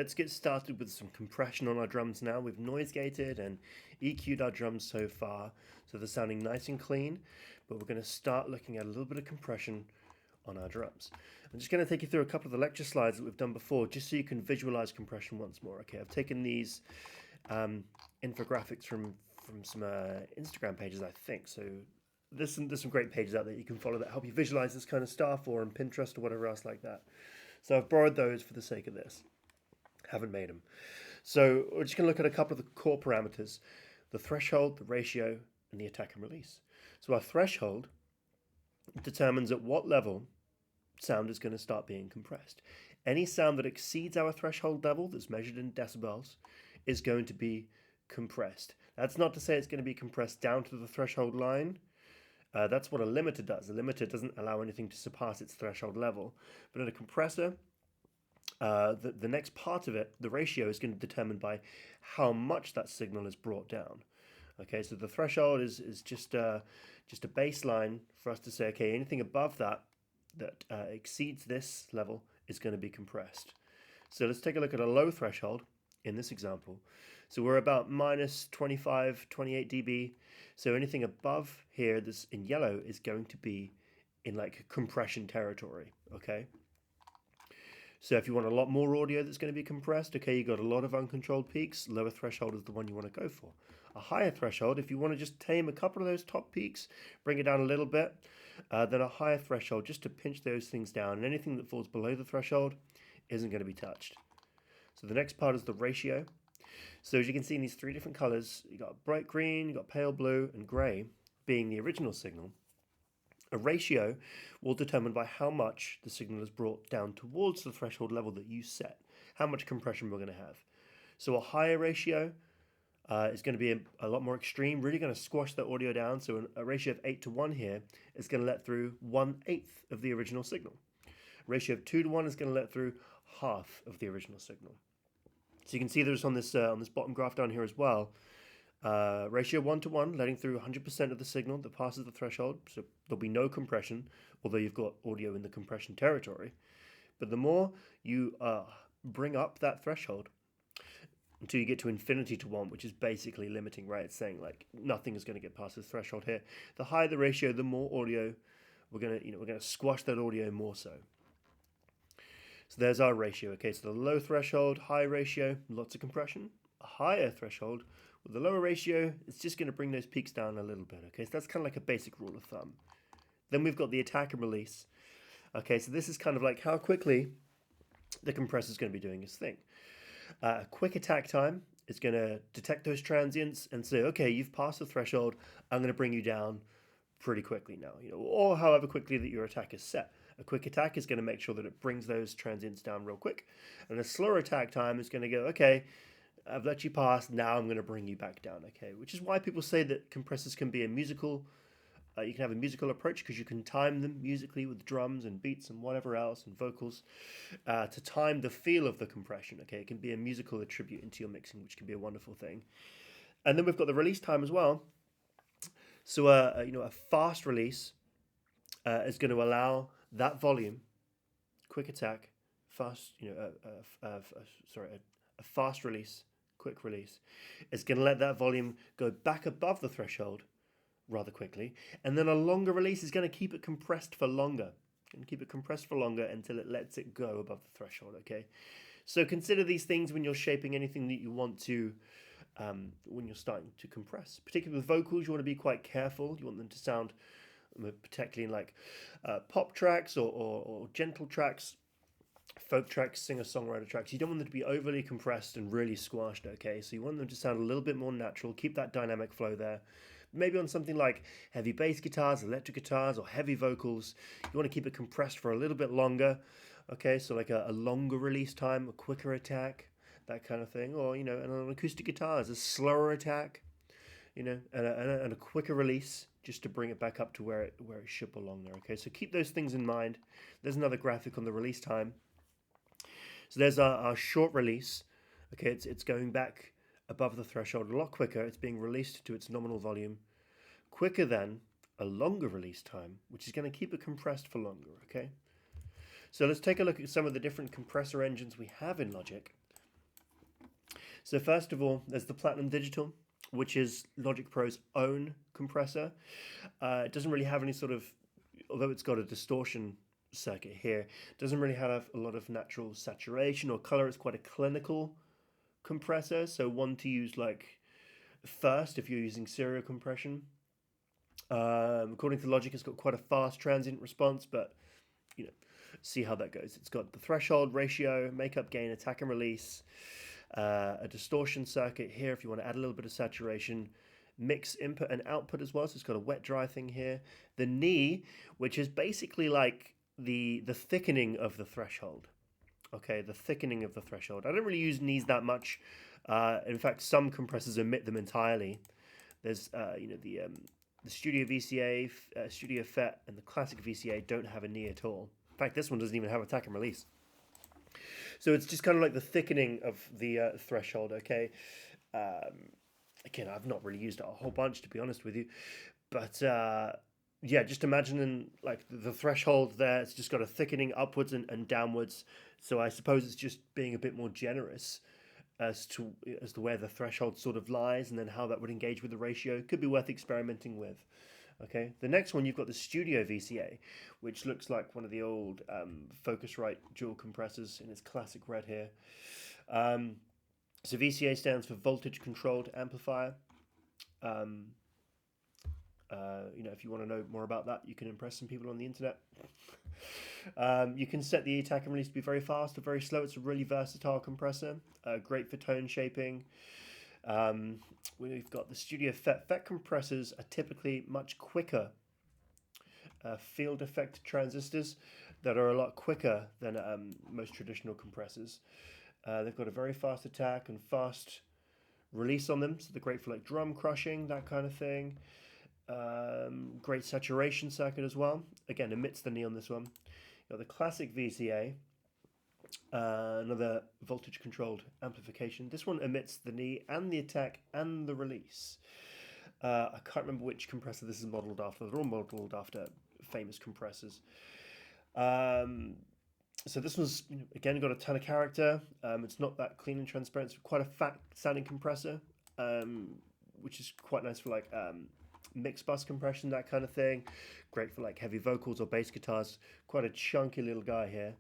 Let's get started with some compression on our drums now. We've noise gated and EQ'd our drums so far, so they're sounding nice and clean, but we're going to start looking at a little bit of compression on our drums. I'm just going to take you through a couple of the lecture slides that we've done before, just so you can visualize compression once more. Okay, I've taken these infographics from some Instagram pages, I think. So there's some great pages out there you can follow that help you visualize this kind of stuff, or on Pinterest or whatever else like that. So I've borrowed those for the sake of this. Haven't made them. So we're just going to look at a couple of the core parameters: the threshold, the ratio, and the attack and release. So our threshold determines at what level sound is going to start being compressed. Any sound that exceeds our threshold level, that's measured in decibels, is going to be compressed. That's not to say it's going to be compressed down to the threshold line. That's what a limiter does. A limiter doesn't allow anything to surpass its threshold level. But in a compressor, the next part of it, the ratio, is going to be determined by how much that signal is brought down. Okay, so the threshold is just a baseline for us to say, okay, anything above that exceeds this level is going to be compressed. So let's take a look at a low threshold in this example. So we're about minus 25, 28 dB. So anything above here that's in yellow is going to be in like compression territory, okay? So if you want a lot more audio that's going to be compressed, okay, you got a lot of uncontrolled peaks, lower threshold is the one you want to go for. A higher threshold, if you want to just tame a couple of those top peaks, bring it down a little bit, then a higher threshold just to pinch those things down, and anything that falls below the threshold isn't going to be touched. So the next part is the ratio. So as you can see in these three different colors, you got bright green, you got pale blue, and gray being the original signal. A ratio will determine by how much the signal is brought down towards the threshold level that you set, how much compression we're going to have. So a higher ratio is going to be a lot more extreme, really going to squash the audio down. So a ratio of 8 to 1 here is going to let through 1/8 of the original signal. A ratio of 2 to 1 is going to let through half of the original signal. So you can see there's on this bottom graph down here as well. Ratio 1 to 1, letting through 100% of the signal that passes the threshold, so there'll be no compression, although you've got audio in the compression territory. But the more you bring up that threshold until you get to infinity to 1, which is basically limiting, right? It's saying like nothing is going to get past this threshold here. The higher the ratio, the more audio we're gonna squash that audio more so. So there's our ratio. Okay, so the low threshold, high ratio, lots of compression. A higher threshold with the lower ratio, it's just going to bring those peaks down a little bit. Okay, so that's kind of like a basic rule of thumb. Then we've got the attack and release. Okay, so this is kind of like how quickly the compressor is going to be doing its thing. A quick attack time is going to detect those transients and say, okay, you've passed the threshold. I'm going to bring you down pretty quickly now, or however quickly that your attack is set. A quick attack is going to make sure that it brings those transients down real quick. And a slower attack time is going to go, okay, I've let you pass, now I'm going to bring you back down, okay? Which is why people say that compressors can be a musical, you can have a musical approach because you can time them musically with drums and beats and whatever else and vocals to time the feel of the compression, okay? It can be a musical attribute into your mixing, which can be a wonderful thing. And then we've got the release time as well. So, a fast release is going to allow that volume, quick attack, fast, a fast release, quick release, is going to let that volume go back above the threshold rather quickly, and then a longer release is going to keep it compressed for longer, until it lets it go above the threshold. Okay, so consider these things when you're shaping anything that you want to. When you're starting to compress, particularly with vocals, you want to be quite careful. You want them to sound, particularly in like pop tracks or gentle tracks, folk tracks, singer-songwriter tracks. You don't want them to be overly compressed and really squashed, okay? So you want them to sound a little bit more natural, keep that dynamic flow there. Maybe on something like heavy bass guitars, electric guitars, or heavy vocals, you want to keep it compressed for a little bit longer, okay? So like a longer release time, a quicker attack, that kind of thing. Or, and on acoustic guitars, a slower attack, and a quicker release, just to bring it back up to where it should belong there, okay? So keep those things in mind. There's another graphic on the release time. So there's our short release. Okay, it's going back above the threshold a lot quicker. It's being released to its nominal volume quicker than a longer release time, which is going to keep it compressed for longer, okay? So let's take a look at some of the different compressor engines we have in Logic So first of all, there's the Platinum Digital, which is Logic Pro's own compressor. It doesn't really have any sort of, although it's got a distortion circuit here, it doesn't really have a lot of natural saturation or color. It's quite a clinical compressor, so one to use like first if you're using serial compression. According to Logic, it's got quite a fast transient response, but you know, see how that goes. It's got the threshold, ratio, makeup, gain, attack and release, a distortion circuit here if you want to add a little bit of saturation, mix input and output as well. So it's got a wet dry thing here. The knee, which is basically like the thickening of the threshold. Okay, the thickening of the threshold. I don't really use knees that much. In fact, some compressors omit them entirely. There's the Studio VCA, Studio FET, and the classic VCA don't have a knee at all. In fact, this one doesn't even have attack and release. So it's just kind of like the thickening of the threshold, okay? Again, I've not really used it a whole bunch, to be honest with you. But yeah, just imagining like the threshold there, it's just got a thickening upwards and downwards. So I suppose it's just being a bit more generous as to where the threshold sort of lies and then how that would engage with the ratio. Could be worth experimenting with. Okay, the next one you've got the Studio VCA, which looks like one of the old Focusrite dual compressors in its classic red here. So VCA stands for Voltage Controlled Amplifier. If you want to know more about that, you can impress some people on the internet. You can set the attack and release to be very fast or very slow. It's a really versatile compressor, great for tone shaping. We've got the Studio FET. FET compressors are typically much quicker field effect transistors that are a lot quicker than most traditional compressors. They've got a very fast attack and fast release on them, so they're great for like drum crushing, that kind of thing. Great saturation circuit as well. Again, emits the knee on this one. You've got the classic VCA, another voltage controlled amplification. This one emits the knee and the attack and the release. I can't remember which compressor this is modeled after. They're all modeled after famous compressors. So this one's again got a ton of character. It's not that clean and transparent. It's quite a fat sounding compressor, which is quite nice for like mixed bus compression, that kind of thing. Great for like heavy vocals or bass guitars. Quite a chunky little guy here.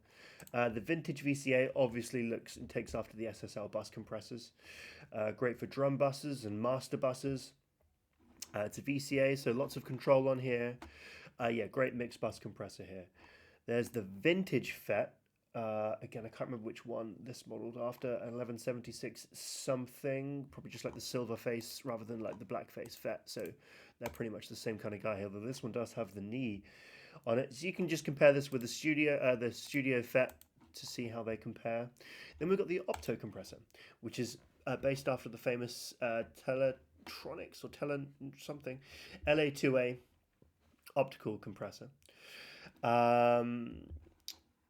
The vintage VCA obviously looks and takes after the SSL bus compressors. Great for drum buses and master buses. It's a VCA, so lots of control on here. Yeah, great mixed bus compressor here. There's the vintage FET. Again, I can't remember which one this modeled after, an 1176 something, probably just like the silver face rather than like the black face FET. So they're pretty much the same kind of guy here, though this one does have the knee on it. So you can just compare this with the Studio FET to see how they compare. Then we've got the Opto compressor, which is based after the famous Teletronics or Tele something LA2A optical compressor.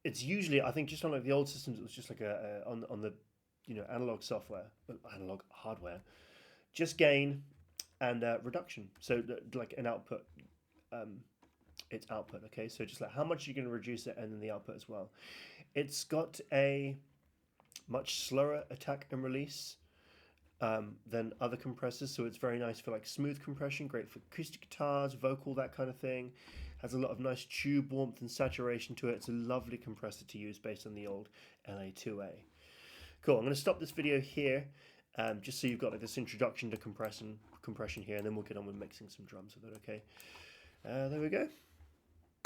It's usually, I think, just on like the old systems, it was just like on the analog software, analog hardware, just gain and reduction. So like an output, it's output. Okay, so just like how much you're going to reduce it, and then the output as well. It's got a much slower attack and release than other compressors, so it's very nice for like smooth compression, great for acoustic guitars, vocal, that kind of thing. Has a lot of nice tube warmth and saturation to it. It's a lovely compressor to use based on the old LA2A. Cool, I'm going to stop this video here, just so you've got like this introduction to compression here, and then we'll get on with mixing some drums with it, okay? There we go.